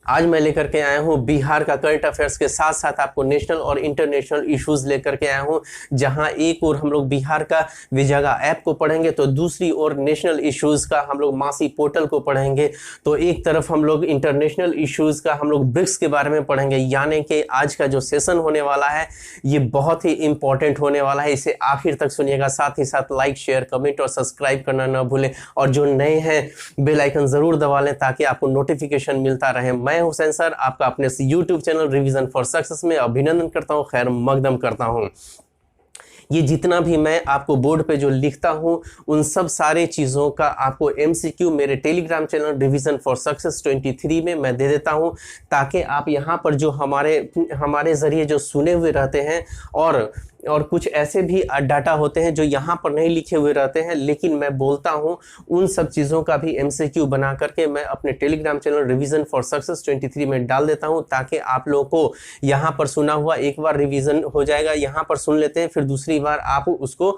आज मैं लेकर के आया हूँ बिहार का करंट अफेयर्स के साथ साथ आपको नेशनल और इंटरनेशनल इश्यूज लेकर के आया हूँ, जहां एक ओर हम लोग बिहार का विजयगा ऐप को पढ़ेंगे तो दूसरी ओर नेशनल इश्यूज का हम लोग मासी पोर्टल को पढ़ेंगे। तो एक तरफ हम लोग इंटरनेशनल इश्यूज का हम लोग ब्रिक्स के बारे में पढ़ेंगे, यानी कि आज का जो सेशन होने वाला है ये बहुत ही इंपॉर्टेंट होने वाला है। इसे आखिर तक सुनिएगा, साथ ही साथ लाइक शेयर कमेंट और सब्सक्राइब करना ना भूलें, और जो नए हैं बेल आइकन जरूर दबा लें ताकि आपको नोटिफिकेशन मिलता रहे। मैं हुसैन सर आपका अपने YouTube channel revision for success में अभिनंदन करता हूं, खैर मकदम करता हूं। ये जितना भी मैं आपको बोर्ड पे जो लिखता हूं उन सब सारे चीज़ों का आपको MCQ मेरे Telegram channel revision for success 23 में मैं दे देता हूं, ताकि आप यहां पर जो हमारे ज़रिए जो सुने हुए रहते हैं और कुछ ऐसे भी डाटा होते हैं जो यहाँ पर नहीं लिखे हुए रहते हैं लेकिन मैं बोलता हूँ, उन सब चीज़ों का भी MCQ बना करके मैं अपने Telegram channel revision for success 23 में डाल देता हूँ, ताकि आप लोगों को यहाँ पर सुना हुआ एक बार रिवीजन हो जाएगा। यहाँ पर सुन लेते हैं, फिर दूसरी बार आप उसको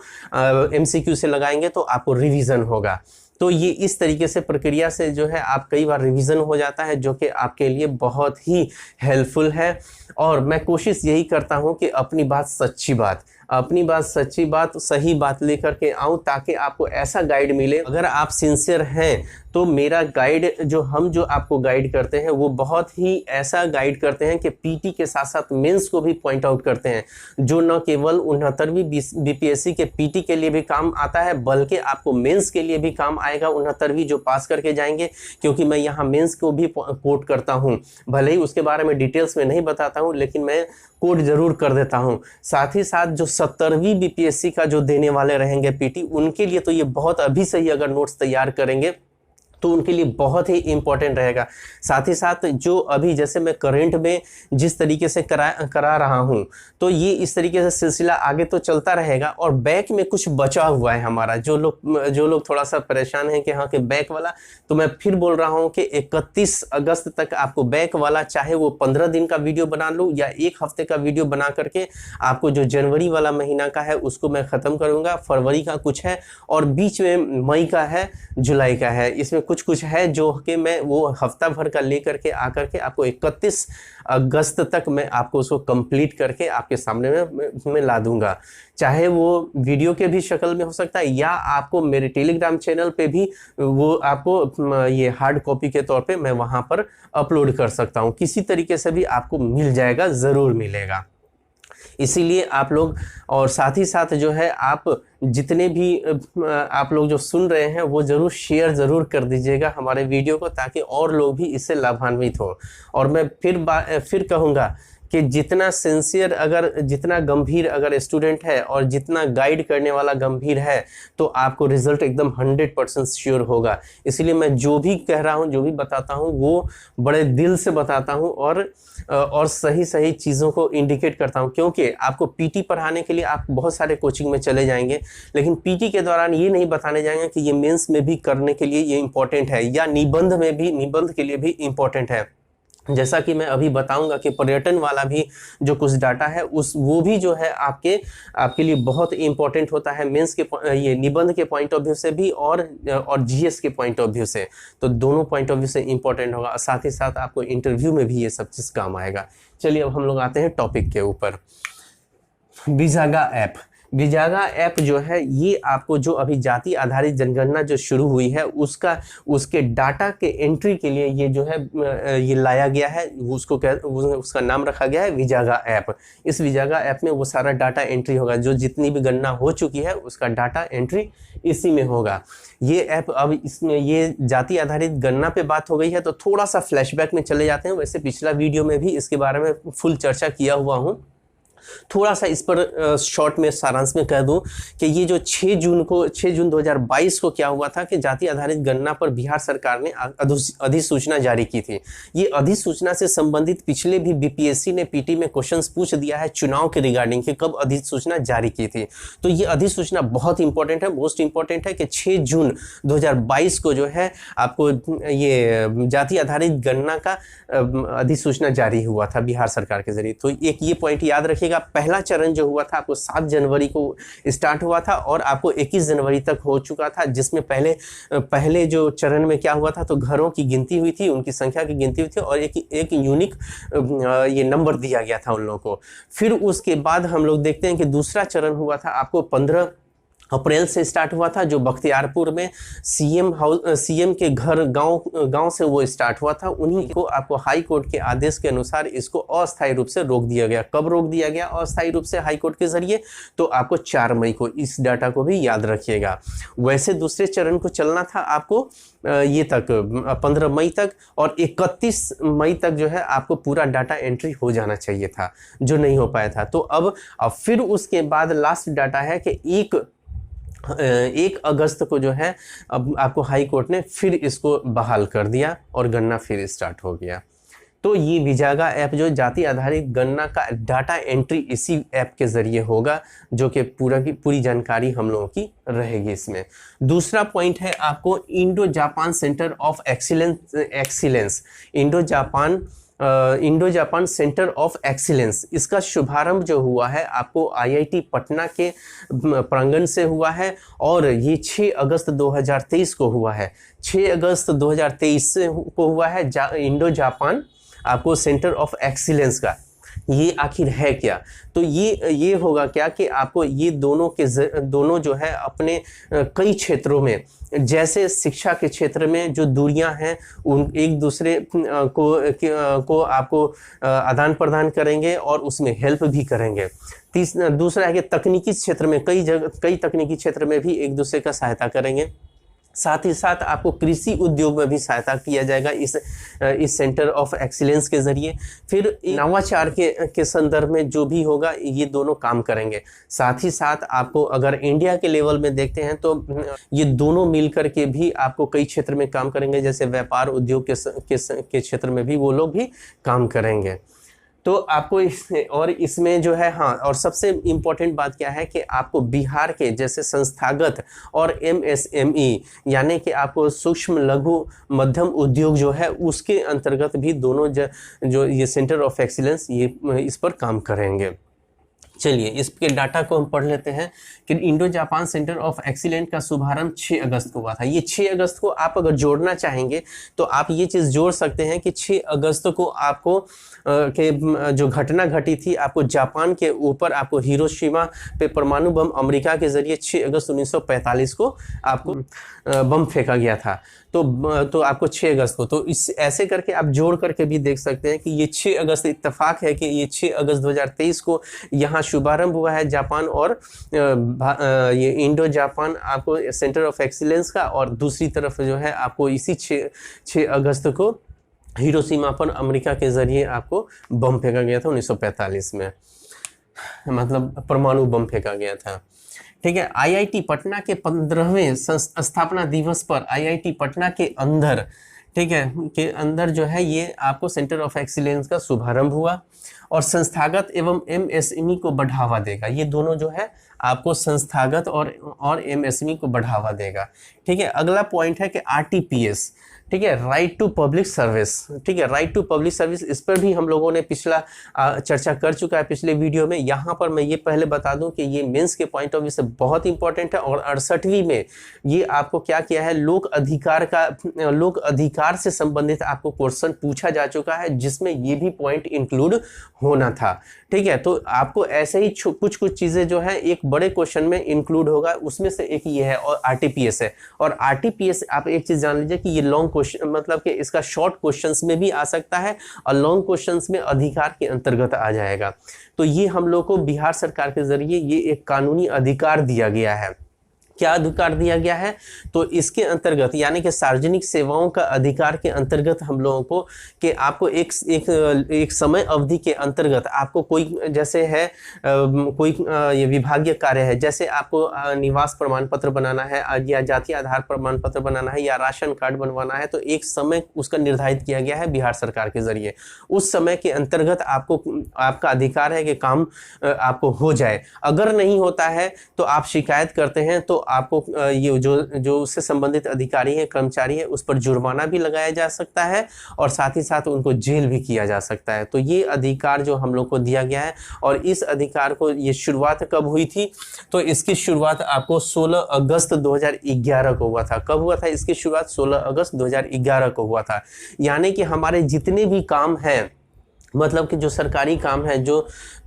MCQ से लगाएंगे तो आपको रिवीजन होगा। तो ये इस तरीके से प्रक्रिया से जो है आप कई बार रिवीजन हो जाता है, जो कि आपके लिए बहुत ही हेल्पफुल है। और मैं कोशिश यही करता हूँ कि अपनी बात सच्ची बात सही बात लेकर के आऊँ, ताकि आपको ऐसा गाइड मिले। अगर आप सिंसियर हैं तो मेरा गाइड जो आपको गाइड करते हैं वो बहुत ही ऐसा गाइड करते हैं कि पीटी के साथ साथ मेंस को भी पॉइंट आउट करते हैं, जो न केवल 69वीं बीपीएससी के पीटी के लिए भी काम आता है बल्कि आपको मेंस के लिए भी काम आएगा 69वीं जो पास करके जाएंगे, क्योंकि मैं यहाँ मेंस को भी कोट करता हूँ। भले ही उसके बारे में डिटेल्स में नहीं बताता हूँ लेकिन मैं कोट जरूर कर देता हूँ। साथ ही साथ जो 70वीं बीपीएससी का जो देने वाले रहेंगे पीटी, उनके लिए तो ये बहुत अभी से ही अगर नोट्स तैयार करेंगे तो उनके लिए बहुत ही इंपॉर्टेंट रहेगा। साथ ही साथ जो अभी जैसे मैं करंट में जिस तरीके से करा रहा हूं, तो ये इस तरीके से सिलसिला आगे तो चलता रहेगा। और बैक में कुछ बचा हुआ है हमारा, जो लोग थोड़ा सा परेशान हैं कि हाँ कि बैक वाला, तो मैं फिर बोल रहा हूं कि 31 अगस्त तक आपको बैक वाला, चाहे वो 15 दिन का वीडियो बना लूँ या 1 हफ्ते का वीडियो बना करके आपको जो जनवरी वाला महीना का है उसको मैं ख़त्म करूँगा। फरवरी का कुछ है और बीच में मई का है, जुलाई का है, इसमें कुछ है जो कि मैं वो हफ्ता भर का लेकर के आकर के आपको 31 अगस्त तक मैं आपको उसको कंप्लीट करके आपके सामने में ला दूंगा। चाहे वो वीडियो के भी शक्ल में हो सकता है या आपको मेरे टेलीग्राम चैनल पे भी वो आपको ये हार्ड कॉपी के तौर पे मैं वहां पर अपलोड कर सकता हूं। किसी तरीके से भी आपको मिल जाएगा, ज़रूर मिलेगा। इसीलिए आप लोग, और साथ ही साथ जो है आप जितने भी आप लोग जो सुन रहे हैं वो ज़रूर शेयर ज़रूर कर दीजिएगा हमारे वीडियो को, ताकि और लोग भी इससे लाभान्वित हो। और मैं फिर कहूँगा कि जितना सिंसियर, जितना गंभीर अगर स्टूडेंट है और जितना गाइड करने वाला गंभीर है तो आपको रिजल्ट एकदम 100% श्योर होगा। इसलिए मैं जो भी कह रहा हूँ, जो भी बताता हूँ वो बड़े दिल से बताता हूँ और सही चीज़ों को इंडिकेट करता हूँ, क्योंकि आपको पीटी पढ़ाने के लिए आप बहुत सारे कोचिंग में चले जाएंगे, लेकिन पीटी के दौरान ये नहीं बताने जाएंगे कि ये मेंस में भी करने के लिए ये इंपॉर्टेंट है या निबंध के लिए भी इंपॉर्टेंट है। जैसा कि मैं अभी बताऊंगा कि पर्यटन वाला भी जो कुछ डाटा है वो भी जो है आपके लिए बहुत इंपॉर्टेंट होता है, मेंस के ये निबंध के पॉइंट ऑफ व्यू से भी और जीएस के पॉइंट ऑफ व्यू से, तो दोनों पॉइंट ऑफ व्यू से इंपॉर्टेंट होगा। साथ ही साथ आपको इंटरव्यू में भी ये सब चीज़ काम आएगा। चलिए अब हम लोग आते हैं टॉपिक के ऊपर। विजयगा ऐप जो है ये आपको जो अभी जाति आधारित जनगणना जो शुरू हुई है उसके डाटा के एंट्री के लिए ये जो है ये लाया गया है। उसका नाम रखा गया है विजयगा ऐप। इस विजयगा ऐप में वो सारा डाटा एंट्री होगा, जो जितनी भी गणना हो चुकी है उसका डाटा एंट्री इसी में होगा। ये ऐप, अब इसमें ये जाति आधारित गणना पे बात हो गई है तो थोड़ा सा फ्लैशबैक में चले जाते हैं। वैसे पिछला वीडियो में भी इसके बारे में फुल चर्चा किया हुआ हूँ। थोड़ा सा इस पर शॉर्ट में सारांश में कह दूं कि ये जो 6 जून 2022 को क्या हुआ था कि जाति आधारित गणना पर बिहार सरकार ने अधिसूचना जारी की थी। ये अधिसूचना से संबंधित पिछले भी बीपीएससी ने पीटी में क्वेश्चंस पूछ दिया है चुनाव के रिगार्डिंग कि कब अधिसूचना जारी की थी। तो ये अधिसूचना बहुत इंपॉर्टेंट है, मोस्ट इंपॉर्टेंट है कि 6 जून 2022 को जो है आपको ये जाति आधारित गणना का अधिसूचना जारी हुआ था बिहार सरकार के जरिए। तो एक ये पॉइंट याद रखिएगा। पहला चरण जो हुआ था आपको 7 जनवरी को स्टार्ट हुआ था और आपको 21 जनवरी तक हो चुका था, जिसमें पहले जो चरण में क्या हुआ था, तो घरों की गिनती हुई थी, उनकी संख्या की गिनती हुई थी और एक यूनिक ये नंबर दिया गया था उन लोगों को। फिर उसके बाद हम लोग देखते हैं कि दूसरा चरण हुआ था आपको 15 अप्रैल से स्टार्ट हुआ था, जो बख्तियारपुर में सीएम के घर गांव से वो स्टार्ट हुआ था। उन्हीं को आपको हाई कोर्ट के आदेश के अनुसार इसको अस्थायी रूप से रोक दिया गया। कब रोक दिया गया अस्थायी रूप से हाई कोर्ट के जरिए? तो आपको 4 मई को, इस डाटा को भी याद रखिएगा। वैसे दूसरे चरण को चलना था आपको ये तक 15 मई तक, और 31 मई तक जो है आपको पूरा डाटा एंट्री हो जाना चाहिए था, जो नहीं हो पाया था। तो अब फिर उसके बाद लास्ट डाटा है कि 1 अगस्त को जो है अब आपको हाई कोर्ट ने फिर इसको बहाल कर दिया और गणना फिर स्टार्ट हो गया। तो ये विजागा ऐप जो जाति आधारित गणना का डाटा एंट्री इसी ऐप के जरिए होगा, जो कि पूरी जानकारी हम लोगों की रहेगी इसमें। दूसरा पॉइंट है आपको Indo Japan centre of excellence, Indo Japan centre of excellence. इसका शुभारंभ जो हुआ है आपको आईआईटी पटना के प्रांगण से हुआ है और ये 6 अगस्त 2023 को हुआ है। 6 अगस्त 2023 को हुआ है इंडो जापान आपको सेंटर ऑफ एक्सीलेंस का। ये आखिर है क्या? तो ये होगा क्या कि आपको ये दोनों जो है अपने कई क्षेत्रों में, जैसे शिक्षा के क्षेत्र में जो दूरियां हैं उन एक दूसरे को आपको आदान प्रदान करेंगे और उसमें हेल्प भी करेंगे। दूसरा है कि तकनीकी क्षेत्र में कई तकनीकी क्षेत्र में भी एक दूसरे का सहायता करेंगे। साथ ही साथ आपको कृषि उद्योग में भी सहायता किया जाएगा इस सेंटर ऑफ एक्सीलेंस के जरिए। फिर नवाचार के संदर्भ में जो भी होगा ये दोनों काम करेंगे। साथ ही साथ आपको अगर इंडिया के लेवल में देखते हैं तो ये दोनों मिलकर के भी आपको कई क्षेत्र में काम करेंगे, जैसे व्यापार उद्योग के क्षेत्र में भी वो लोग भी काम करेंगे। तो आपको इसमें जो है और सबसे इम्पोर्टेंट बात क्या है कि आपको बिहार के जैसे संस्थागत और एमएसएमई यानी कि आपको सूक्ष्म लघु मध्यम उद्योग जो है उसके अंतर्गत भी दोनों जो ये सेंटर ऑफ एक्सीलेंस ये इस पर काम करेंगे। चलिए इसके डाटा को हम पढ़ लेते हैं कि Indo Japan centre of excellence का शुभारंभ 6 अगस्त को हुआ था। ये 6 अगस्त को आप अगर जोड़ना चाहेंगे तो आप ये चीज़ जोड़ सकते हैं कि 6 अगस्त को आपको के जो घटना घटी थी आपको जापान के ऊपर आपको हिरोशिमा पे परमाणु बम अमेरिका के जरिए 6 अगस्त 1945 को आपको बम फेंका गया था। तो आपको 6 अगस्त को, तो इस ऐसे करके आप जोड़ करके भी देख सकते हैं कि ये 6 अगस्त इत्तेफाक है कि ये 6 अगस्त 2023 को यहाँ शुभारंभ हुआ है जापान और ये इंडो जापान आपको सेंटर ऑफ एक्सीलेंस का, और दूसरी तरफ जो है आपको इसी 6 अगस्त को हिरोशिमा पर अमेरिका के जरिए आपको बम फेंका गया था 1945 में, मतलब परमाणु बम फेंका गया था। ठीक है, आईआईटी पटना के 15वें स्थापना दिवस पर आईआईटी पटना के अंदर, ठीक है, के अंदर जो है ये आपको सेंटर ऑफ एक्सीलेंस का शुभारंभ हुआ और संस्थागत एवं एमएसएमई को बढ़ावा देगा। ये दोनों जो है आपको संस्थागत और एमएसएमई को बढ़ावा देगा। ठीक है, अगला पॉइंट है कि आरटीपीएस, ठीक है, राइट टू पब्लिक सर्विस। ठीक है, राइट टू पब्लिक सर्विस, इस पर भी हम लोगों ने पिछला चर्चा कर चुका है पिछले वीडियो में। यहाँ पर मैं ये पहले बता दूं कि ये मेंस के पॉइंट ऑफ व्यू से बहुत इंपॉर्टेंट है और 68वीं में ये आपको क्या किया है, लोक अधिकार से संबंधित आपको क्वेश्चन पूछा जा चुका है जिसमें ये भी पॉइंट इंक्लूड होना था। ठीक है, तो आपको ऐसे ही कुछ चीजें जो है एक बड़े क्वेश्चन में इंक्लूड होगा, उसमें से एक ये है और आरटीपीएस है। और आरटीपीएस आप एक चीज जान लीजिए कि ये लॉन्ग क्वेश्चन, मतलब कि इसका शॉर्ट क्वेश्चंस में भी आ सकता है और लॉन्ग क्वेश्चंस में अधिकार के अंतर्गत आ जाएगा। तो ये हम लोग को बिहार सरकार के जरिए ये एक कानूनी अधिकार दिया गया है। क्या अधिकार दिया गया है? तो इसके अंतर्गत यानी कि सार्वजनिक सेवाओं का अधिकार के अंतर्गत हम लोगों को कि आपको एक समय अवधि के अंतर्गत आपको कोई जैसे है कोई ये विभागीय कार्य है, जैसे आपको निवास प्रमाण पत्र बनाना है या जाति आधार प्रमाण पत्र बनाना है या राशन कार्ड बनवाना है, तो एक समय उसका निर्धारित किया गया है बिहार सरकार के जरिए। उस समय के अंतर्गत आपका अधिकार है कि काम आपको हो जाए। अगर नहीं होता है तो आप शिकायत करते हैं तो आपको ये जो जो उससे संबंधित अधिकारी है, कर्मचारी है, उस पर जुर्माना भी लगाया जा सकता है और साथ ही साथ उनको जेल भी किया जा सकता है। तो ये अधिकार जो हम लोग को दिया गया है, और इस अधिकार को ये शुरुआत कब हुई थी, तो इसकी शुरुआत आपको 16 अगस्त 2011 को हुआ था। कब हुआ था इसकी शुरुआत? 16 अगस्त 2011 को हुआ था। यानी कि हमारे जितने भी काम हैं, मतलब कि जो सरकारी काम है जो,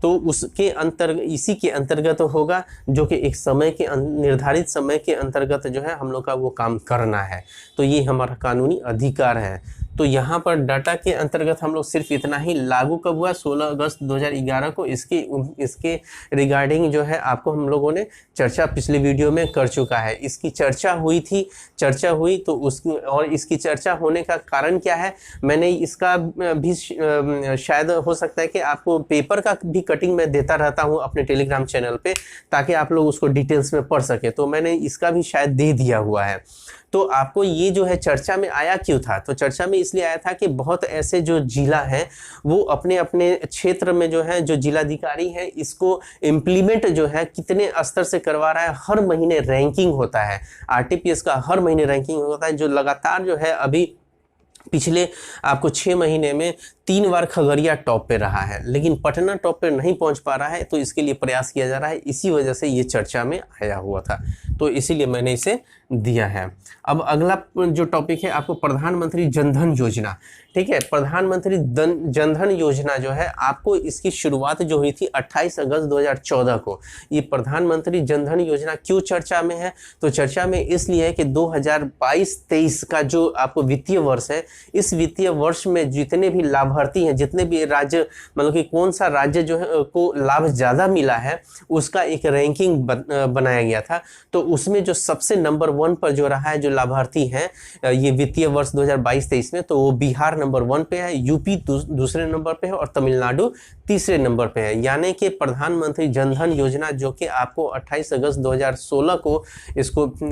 तो उसके इसी के अंतर्गत होगा, जो कि एक समय के निर्धारित समय के अंतर्गत जो है हम लोग का वो काम करना है। तो ये हमारा कानूनी अधिकार है। तो यहाँ पर डाटा के अंतर्गत हम लोग सिर्फ इतना ही। लागू कब हुआ? 16 अगस्त 2011 को। इसके रिगार्डिंग जो है आपको हम लोगों ने चर्चा पिछले वीडियो में कर चुका है। इसकी चर्चा हुई थी, चर्चा हुई तो इसकी चर्चा होने का कारण क्या है, मैंने इसका भी शायद हो सकता है कि आपको पेपर का भी कटिंग मैं देता रहता हूँ अपने टेलीग्राम चैनल पे, ताकि आप लोग उसको डिटेल्स में पढ़ सके। तो मैंने इसका भी शायद दे दिया हुआ है। तो आपको ये जो है चर्चा में आया क्यों था? तो चर्चा में इसलिए आया था कि बहुत ऐसे जो जिला हैं वो अपने अपने क्षेत्र में जो है, जो जिलाधिकारी है, इसको इम्प्लीमेंट जो है कितने स्तर से करवा रहा है। हर महीने रैंकिंग होता है, आरटीपीएस का हर महीने रैंकिंग होता है, जो लगातार जो है अभी पिछले आपको 6 महीने में 3 बार खगड़िया टॉप पे रहा है, लेकिन पटना टॉप पे नहीं पहुंच पा रहा है। तो इसके लिए प्रयास किया जा रहा है, इसी वजह से ये चर्चा में आया हुआ था, तो इसीलिए मैंने इसे दिया है। अब अगला जो टॉपिक है आपको प्रधानमंत्री जनधन योजना। ठीक है, प्रधानमंत्री जनधन योजना जो है, आपको इसकी शुरुआत जो हुई थी 28 अगस्त 2014 को। ये प्रधानमंत्री जनधन योजना क्यों चर्चा में है? तो चर्चा में इसलिए है कि 2022-23 का जो आपको वित्तीय वर्ष है, इस वित्तीय वर्ष में जितने भी लाभार्थी हैं, जितने भी राज्य, मतलब कि कौन सा राज्य जो है को लाभ ज़्यादा मिला है, उसका एक रैंकिंग बनाया गया था। तो उसमें जो सबसे नंबर 1 पर जो रहा है, जो लाभार्थी हैं ये वित्तीय वर्ष 2022-23 में, तो वो बिहार नंबर 1 पे है, यूपी दूसरे नंबर पे है और तमिलनाडु तीसरे नंबर पे है। यानी कि प्रधानमंत्री जनधन योजना जो कि आपको 28 अगस्त 2016 को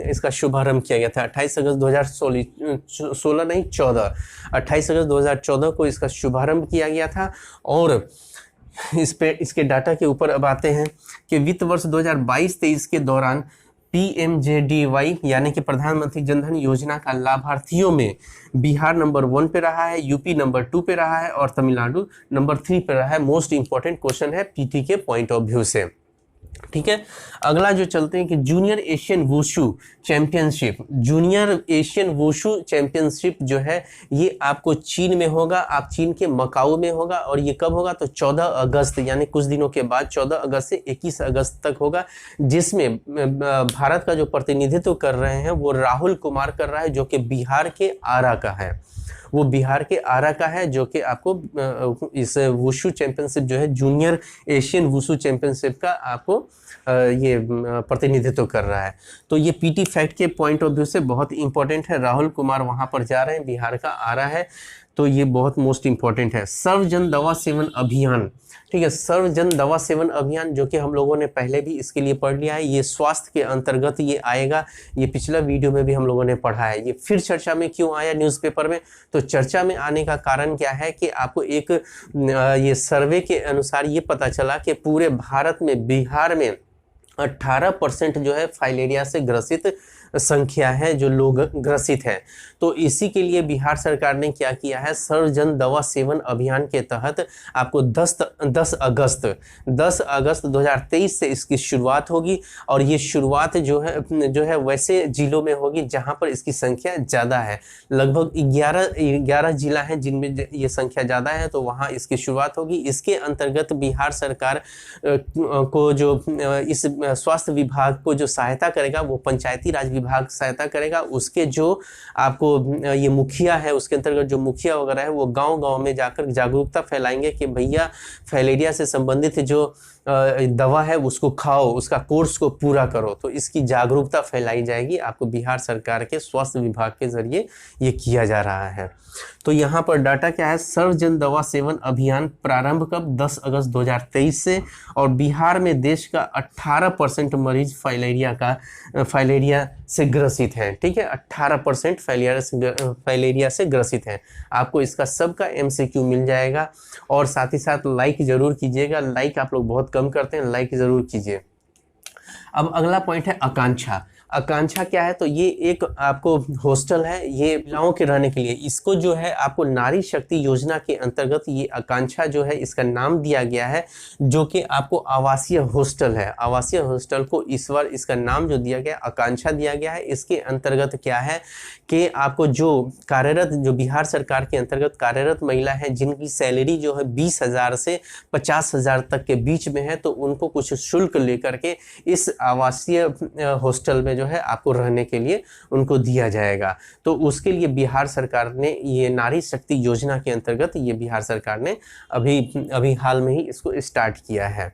इसका शुभारंभ किया गया था। 28 अगस्त 2016 नहीं 14, 28 अगस्त 2014 को इसका शुभारंभ किया गया था। और इसके डाटा के ऊपर अब आते हैं कि वित्त वर्ष 2022-23 के दौरान PMJDY यानी कि प्रधानमंत्री जनधन योजना का लाभार्थियों में बिहार नंबर 1 पे रहा है, यूपी नंबर 2 पे रहा है और तमिलनाडु नंबर 3 पे रहा है। मोस्ट इंपॉर्टेंट क्वेश्चन है पीटी के पॉइंट ऑफ व्यू से। ठीक है, अगला जो चलते हैं कि junior Asian wushu championship. Junior Asian wushu championship जो है ये आपको चीन में होगा, आप चीन के मकाऊ में होगा। और ये कब होगा? तो 14 अगस्त यानी कुछ दिनों के बाद 14 अगस्त से 21 अगस्त तक होगा, जिसमें भारत का जो प्रतिनिधित्व कर रहे हैं वो राहुल कुमार कर रहा है, जो कि बिहार के आरा का है। वो बिहार के आरा का है, जो कि आपको इस वुशु चैंपियनशिप जो है, जूनियर एशियन वुशु चैंपियनशिप का आपको ये प्रतिनिधित्व कर रहा है। तो ये पीटी फैक्ट के पॉइंट ऑफ व्यू से बहुत इंपॉर्टेंट है। राहुल कुमार वहां पर जा रहे हैं, बिहार का आरा है, तो ये बहुत मोस्ट इंपॉर्टेंट है। सर्व जन दवा सेवन अभियान। ठीक है, सर्व जन दवा सेवन अभियान जो कि हम लोगों ने पहले भी इसके लिए पढ़ लिया है, ये स्वास्थ्य के अंतर्गत ये आएगा। ये पिछला वीडियो में भी हम लोगों ने पढ़ा है। ये फिर चर्चा में क्यों आया न्यूज़पेपर में? तो चर्चा में आने का कारण क्या है कि आपको एक ये सर्वे के अनुसार ये पता चला कि पूरे भारत में बिहार में 18% जो है फाइलेरिया से ग्रसित संख्या है, जो लोग ग्रसित हैं। तो इसी के लिए बिहार सरकार ने क्या किया है, सर्व जन दवा सेवन अभियान के तहत आपको 10 अगस्त 2023 से इसकी शुरुआत होगी। और ये शुरुआत जो है वैसे जिलों में होगी जहां पर इसकी संख्या ज़्यादा है। लगभग 11 जिला हैं जिनमें ये संख्या ज़्यादा है, तो वहाँ इसकी शुरुआत होगी। इसके अंतर्गत बिहार सरकार को जो इस स्वास्थ्य विभाग को जो सहायता करेगा वो पंचायती राज विभाग सहायता करेगा। उसके जो आपको ये मुखिया है, उसके अंतर्गत जो मुखिया वगैरह है वो गांव-गांव में जाकर जागरूकता फैलाएंगे कि भैया फाइलेरिया से संबंधित जो दवा है उसको खाओ, उसका कोर्स को पूरा करो। तो इसकी जागरूकता फैलाई जाएगी, आपको बिहार सरकार के स्वास्थ्य विभाग के जरिए ये किया जा रहा है। तो यहाँ पर डाटा क्या है, सर्व जन दवा सेवन अभियान प्रारंभ कब? 10 अगस्त 2023 से। और बिहार में देश का 18% मरीज फाइलेरिया से ग्रसित हैं। ठीक है, 18% फाइलेरिया से ग्रसित हैं। आपको इसका सबका MCQ मिल जाएगा। और साथ ही साथ लाइक जरूर कीजिएगा, लाइक आप लोग बहुत कम करते हैं, लाइक जरूर कीजिए। अब अगला पॉइंट है आकांक्षा। आकांक्षा क्या है, तो ये एक आपको हॉस्टल है, ये महिलाओं के रहने के लिए। इसको जो है आपको नारी शक्ति योजना के अंतर्गत ये आकांक्षा जो है इसका नाम दिया गया है, जो कि आपको आवासीय हॉस्टल है। आवासीय हॉस्टल को इस बार इसका नाम जो दिया गया आकांक्षा दिया गया है। इसके अंतर्गत क्या है कि आपको जो कार्यरत, जो बिहार सरकार के अंतर्गत कार्यरत महिला है जिनकी सैलरी जो है 20,000 से 50,000 तक के बीच में है, तो उनको कुछ शुल्क लेकर के इस आवासीय हॉस्टल में जो है आपको रहने के लिए उनको दिया जाएगा। तो उसके लिए बिहार सरकार ने ये नारी शक्ति योजना के अंतर्गत ये बिहार सरकार ने अभी हाल में ही इसको स्टार्ट किया है।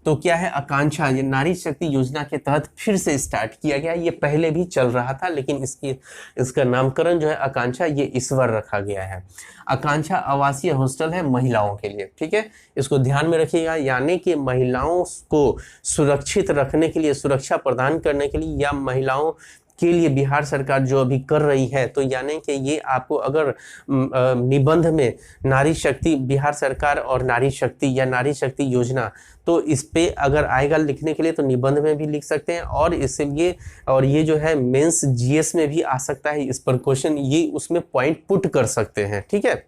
तो क्या है आकांक्षा, ये नारी शक्ति योजना के तहत फिर से स्टार्ट किया गया। ये पहले भी चल रहा था, लेकिन इसका नामकरण जो है आकांक्षा ये इस बार रखा गया है। आकांक्षा आवासीय हॉस्टल है महिलाओं के लिए, ठीक है, इसको ध्यान में रखिएगा। यानी कि महिलाओं को सुरक्षित रखने के लिए, सुरक्षा प्रदान करने के लिए, या महिलाओं के लिए बिहार सरकार जो अभी कर रही है, तो यानी कि ये आपको अगर निबंध में नारी शक्ति बिहार सरकार और नारी शक्ति या नारी शक्ति योजना, तो इस पे अगर आएगा लिखने के लिए तो निबंध में भी लिख सकते हैं, और इससे ये जो है मेंस जीएस में भी आ सकता है इस पर क्वेश्चन, ये उसमें पॉइंट पुट कर सकते हैं, ठीक है,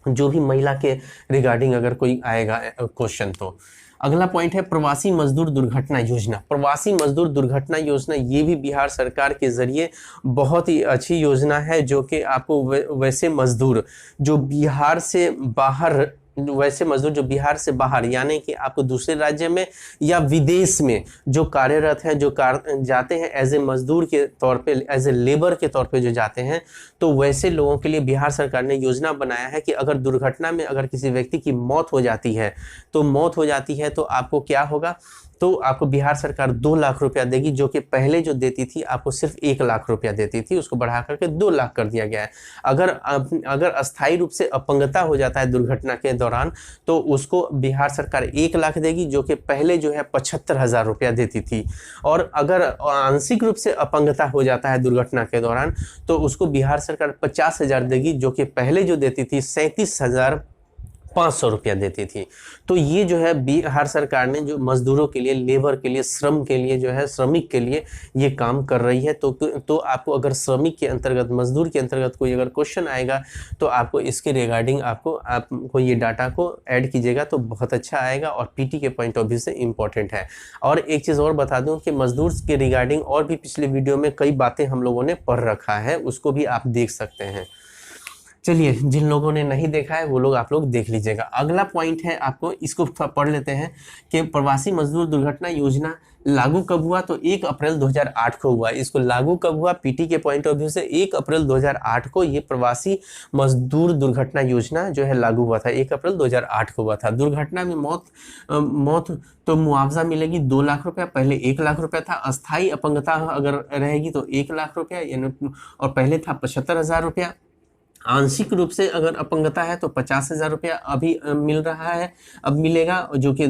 जो भी महिला के रिगार्डिंग अगर कोई आएगा क्वेश्चन। तो अगला पॉइंट है प्रवासी मजदूर दुर्घटना योजना। प्रवासी मजदूर दुर्घटना योजना ये भी बिहार सरकार के जरिए बहुत ही अच्छी योजना है, जो कि आपको वैसे मजदूर जो बिहार से बाहर, वैसे मजदूर जो बिहार से बाहर यानी कि आपको दूसरे राज्य में या विदेश में जो कार्यरत हैं, जो जाते हैं एज ए मजदूर के तौर पे, एज ए लेबर के तौर पे जो जाते हैं, तो वैसे लोगों के लिए बिहार सरकार ने योजना बनाया है कि अगर दुर्घटना में अगर किसी व्यक्ति की मौत हो जाती है, तो आपको क्या होगा, तो आपको बिहार सरकार 2 लाख रुपया देगी, जो कि पहले जो देती थी आपको सिर्फ 1 लाख रुपया देती थी, उसको बढ़ा करके 2 लाख कर दिया गया है। अगर अस्थायी रूप से अपंगता हो जाता है दुर्घटना के दौरान, तो उसको बिहार सरकार 1 लाख देगी, जो कि पहले जो है 75,000 रुपया देती थी। और अगर आंशिक रूप से अपंगता हो जाता है दुर्घटना के दौरान, तो उसको बिहार सरकार 50,000 देगी, जो कि पहले जो देती थी 37,500 रुपया देती थी। तो ये जो है बिहार सरकार ने जो मजदूरों के लिए, लेबर के लिए, श्रम के लिए जो है, श्रमिक के लिए ये काम कर रही है। तो आपको अगर श्रमिक के अंतर्गत, मजदूर के अंतर्गत कोई अगर क्वेश्चन आएगा, तो आपको इसके रिगार्डिंग आपको ये डाटा को ऐड कीजिएगा तो बहुत अच्छा आएगा, और पीटी के पॉइंट ऑफ व्यू से इम्पोर्टेंट है। और एक चीज़ और बता दूं कि मजदूर के रिगार्डिंग और भी पिछले वीडियो में कई बातें हम लोगों ने पढ़ रखा है, उसको भी आप देख सकते हैं। चलिए, जिन लोगों ने नहीं देखा है वो लोग आप लोग देख लीजिएगा। अगला पॉइंट है, आपको इसको पढ़ लेते हैं कि प्रवासी मजदूर दुर्घटना योजना लागू कब हुआ, तो 1 अप्रैल 2008 को हुआ। इसको लागू कब हुआ पीटी के पॉइंट ऑफ व्यू से, 1 अप्रैल 2008 को ये प्रवासी मजदूर दुर्घटना योजना जो है लागू हुआ था, 1 अप्रैल 2008 को हुआ था। दुर्घटना में मौत तो मुआवजा मिलेगी 2 लाख रुपया, पहले 1 लाख रुपया था। अस्थायी अपंगता अगर रहेगी तो 1 लाख रुपया, और पहले था 75,000 रुपया। आंशिक रूप से अगर अपंगता है तो 50,000 रुपया अभी मिल रहा है, अब मिलेगा, जो कि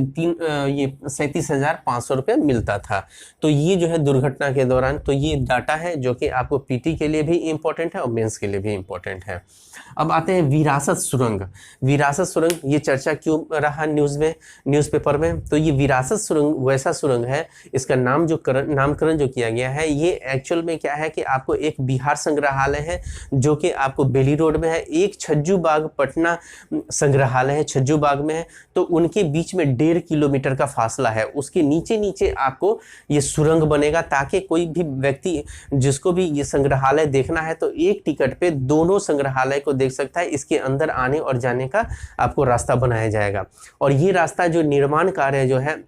37,500 रुपया मिलता था। तो ये जो है दुर्घटना के दौरान, तो ये डाटा है जो कि आपको पीटी के लिए भी इम्पोर्टेंट है और मेंस के लिए भी इम्पोर्टेंट है। अब आते हैं विरासत सुरंग। विरासत सुरंग ये चर्चा क्यों रहा न्यूज़पेपर में, तो ये विरासत सुरंग वैसा सुरंग है, इसका नामकरण जो किया गया है, ये एक्चुअल में क्या है कि आपको एक बिहार संग्रहालय है जो कि आपको बेली रोड में है, एक छज्जू बाग पटना संग्रहालय है, छज्जू बाग में है। तो उनके बीच में 1.5 किलोमीटर का फासला है, उसके नीचे नीचे आपको ये सुरंग बनेगा, ताकि कोई भी व्यक्ति जिसको भी ये संग्रहालय देखना है तो एक टिकट पे दोनों संग्रहालय को देख सकता है। इसके अंदर आने और जाने का आपको रास्ता बनाया जाएगा, और ये रास्ता जो निर्माण कार्य जो है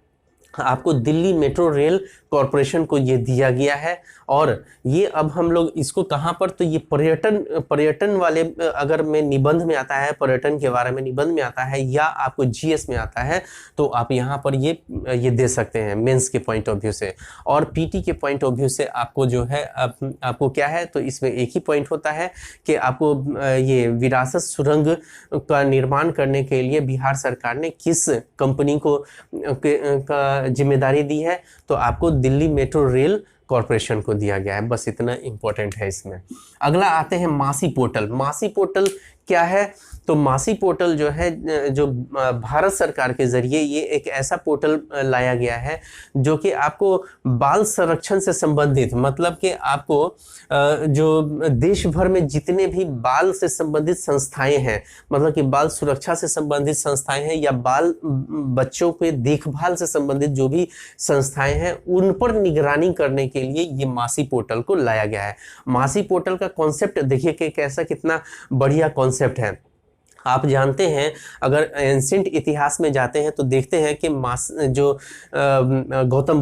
आपको दिल्ली मेट्रो रेल कॉरपोरेशन को ये दिया गया है। और ये अब हम लोग इसको कहाँ पर, तो ये पर्यटन वाले अगर में निबंध में आता है, पर्यटन के बारे में निबंध में आता है, या आपको जीएस में आता है, तो आप यहाँ पर ये दे सकते हैं मेंस के पॉइंट ऑफ व्यू से। और पीटी के पॉइंट ऑफ व्यू से आपको जो है आपको क्या है, तो इसमें एक ही पॉइंट होता है कि आपको ये विरासत सुरंग का निर्माण करने के लिए बिहार सरकार ने किस कंपनी को का जिम्मेदारी दी है, तो आपको दिल्ली मेट्रो रेल कॉरपोरेशन को दिया गया है। बस इतना इंपॉर्टेंट है इसमें। अगला आते हैं मासी पोर्टल। मासी पोर्टल क्या है? तो मासी पोर्टल जो है, जो भारत सरकार के जरिए ये एक ऐसा पोर्टल लाया गया है जो कि आपको बाल संरक्षण से संबंधित, मतलब कि आपको जो देश भर में जितने भी बाल से संबंधित संस्थाएं हैं, मतलब कि बाल सुरक्षा से संबंधित संस्थाएं हैं या बाल बच्चों के देखभाल से संबंधित जो भी संस्थाएं हैं, उन पर निगरानी करने के लिए ये मासी पोर्टल को लाया गया है। मासी पोर्टल का कॉन्सेप्ट देखिए कि कैसा, कितना बढ़िया कॉन्सेप्ट है। आप जानते हैं, अगर एंशिएंट इतिहास में जाते हैं तो देखते हैं कि गौतम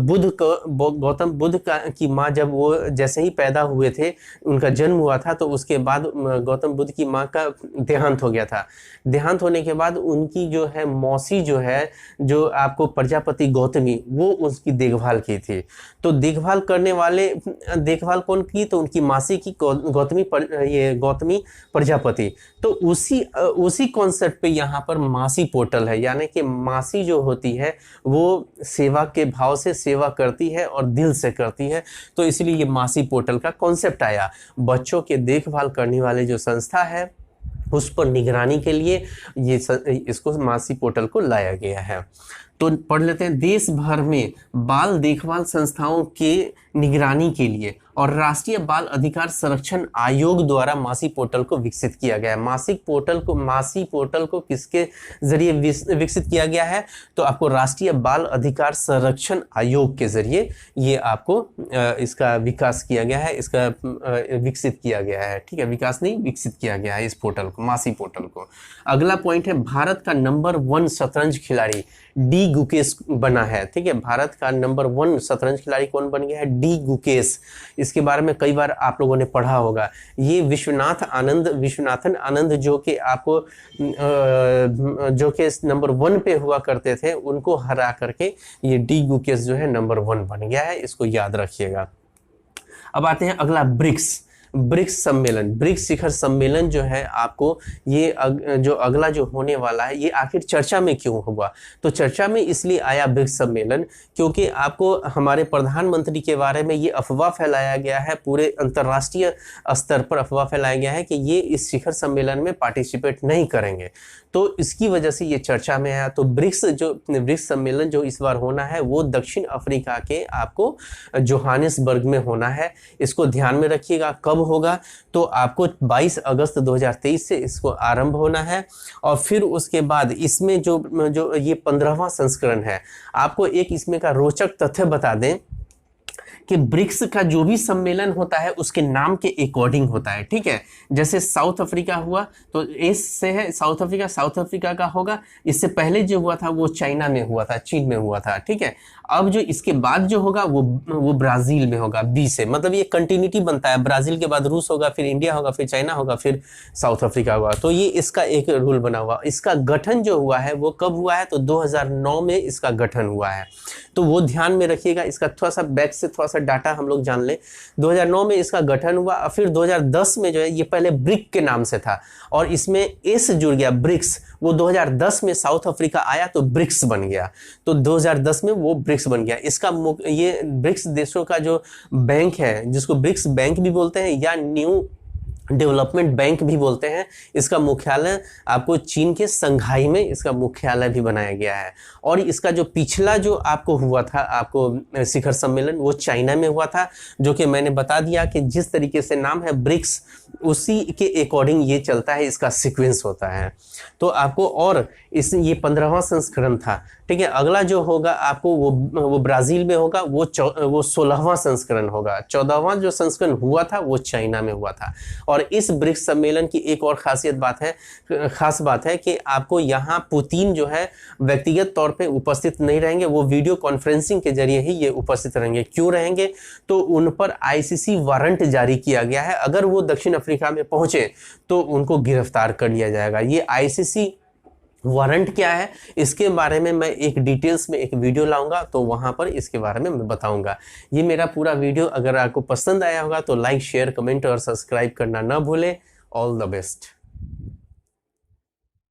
बुद्ध की माँ, जब वो जैसे ही पैदा हुए थे, उनका जन्म हुआ था, तो उसके बाद गौतम बुद्ध की माँ का देहांत हो गया था। देहांत होने के बाद उनकी जो है मौसी जो है, जो आपको प्रजापति गौतमी, वो उसकी देखभाल की थी। तो देखभाल कौन की? तो उनकी मासी की, गौतमी प्रजापति। तो उसी कॉन्सेप्ट पे यहाँ पर मासी पोर्टल है, यानी कि मासी जो होती है वो सेवा के भाव से सेवा करती है और दिल से करती है। तो इसलिए ये मासी पोर्टल का कॉन्सेप्ट आया। बच्चों के देखभाल करने वाले जो संस्था है उस पर निगरानी के लिए इसको मासी पोर्टल को लाया गया है। तो पढ़ लेते हैं। देश भर में बाल देखभाल संस्थाओं के निगरानी के लिए और राष्ट्रीय बाल अधिकार संरक्षण आयोग द्वारा मासी पोर्टल को विकसित किया गया है। मासी पोर्टल को किसके जरिए विकसित किया गया है? तो आपको राष्ट्रीय बाल अधिकार संरक्षण आयोग के जरिए ये आपको इसका विकास किया गया है, इसका विकसित किया गया है। ठीक है, विकास नहीं, विकसित किया गया है इस पोर्टल को, मासी पोर्टल को। अगला पॉइंट है, भारत का नंबर 1 शतरंज खिलाड़ी डी गुकेश बना है। ठीक है, भारत का नंबर 1 शतरंज खिलाड़ी कौन बन गया है? डी गुकेश। इसके बारे में कई बार आप लोगों ने पढ़ा होगा। ये विश्वनाथन आनंद जो कि आपको जो कि नंबर 1 पे हुआ करते थे, उनको हरा करके ये डी गुकेश जो है नंबर 1 बन गया है। इसको याद रखिएगा। अब आते हैं अगला, ब्रिक्स सम्मेलन। ब्रिक्स शिखर सम्मेलन जो है आपको ये जो अगला जो होने वाला है, ये आखिर चर्चा में क्यों हुआ? तो चर्चा में इसलिए आया ब्रिक्स सम्मेलन क्योंकि आपको हमारे प्रधानमंत्री के बारे में ये अफवाह फैलाया गया है, पूरे अंतर्राष्ट्रीय स्तर पर अफवाह फैलाया गया है कि ये इस शिखर सम्मेलन में पार्टिसिपेट नहीं करेंगे। तो इसकी वजह से ये चर्चा में आया। तो ब्रिक्स सम्मेलन जो इस बार होना है वो दक्षिण अफ्रीका के आपको जोहानिसबर्ग में होना है। इसको ध्यान में रखिएगा। कब होगा? तो आपको 22 अगस्त 2023 से इसको आरंभ होना है और फिर उसके बाद इसमें जो ये 15वां संस्करण है। आपको एक इसमें का रोचक तथ्य बता दें कि ब्रिक्स का जो भी सम्मेलन होता है उसके नाम के अकॉर्डिंग होता है। ठीक है, जैसे साउथ अफ्रीका हुआ तो एस से है साउथ अफ्रीका का होगा। इससे पहले जो हुआ था वो चाइना में हुआ था, चीन में हुआ था। ठीक है, अब जो इसके बाद जो होगा वो ब्राजील में होगा, बी से, मतलब ये कंटिन्यूटी बनता है। ब्राजील के बाद रूस होगा, फिर इंडिया होगा, फिर चाइना होगा, फिर साउथ अफ्रीका होगा। तो ये इसका एक रूल बना हुआ। इसका गठन जो हुआ है वो कब हुआ है? तो 2009 में इसका गठन हुआ है। तो वो ध्यान में रखिएगा। इसका थोड़ा सा बैक से थोड़ा सा डाटा हम लोग जान लें। 2009 में इसका गठन हुआ और फिर 2010 में जो है, ये पहले ब्रिक के नाम से था और इसमें एस जुड़ गया, ब्रिक्स। वो 2010 में साउथ अफ्रीका आया तो ब्रिक्स बन गया। तो 2010 में वो ब्रिक्स बन गया। इसका ये ब्रिक्स देशों का जो बैंक है, जिसको ब्रिक्स बैंक भी बोलते हैं या न्यू डेवलपमेंट बैंक भी बोलते हैं, इसका मुख्यालय आपको चीन के संघाई में इसका मुख्यालय भी बनाया गया है। और इसका जो पिछला जो आपको हुआ था, आपको शिखर सम्मेलन, वो चाइना में हुआ था, जो कि मैंने बता दिया कि जिस तरीके से नाम है ब्रिक्स, उसी के अकॉर्डिंग ये चलता है, इसका सीक्वेंस होता है। तो आपको और ये 15वां संस्करण था। ठीक है, अगला जो होगा आपको वो ब्राजील में होगा, वो 16वां संस्करण होगा। 14वां जो संस्करण हुआ था वो चाइना में हुआ था। और इस ब्रिक्स सम्मेलन की एक और खास बात है कि आपको यहाँ पुतिन जो है व्यक्तिगत तौर पे उपस्थित नहीं रहेंगे, वो वीडियो कॉन्फ्रेंसिंग के जरिए ही ये उपस्थित रहेंगे। क्यों रहेंगे? तो उन पर आईसीसी वारंट जारी किया गया है। अगर वो दक्षिण अफ्रीका में पहुंचे तो उनको गिरफ्तार कर लिया जाएगा। ये आईसीसी वारंट क्या है, इसके बारे में मैं एक डिटेल्स में एक वीडियो लाऊंगा, तो वहां पर इसके बारे में मैं बताऊंगा। ये मेरा पूरा वीडियो अगर आपको पसंद आया होगा तो लाइक, शेयर, कमेंट और सब्सक्राइब करना ना भूलें। All the best.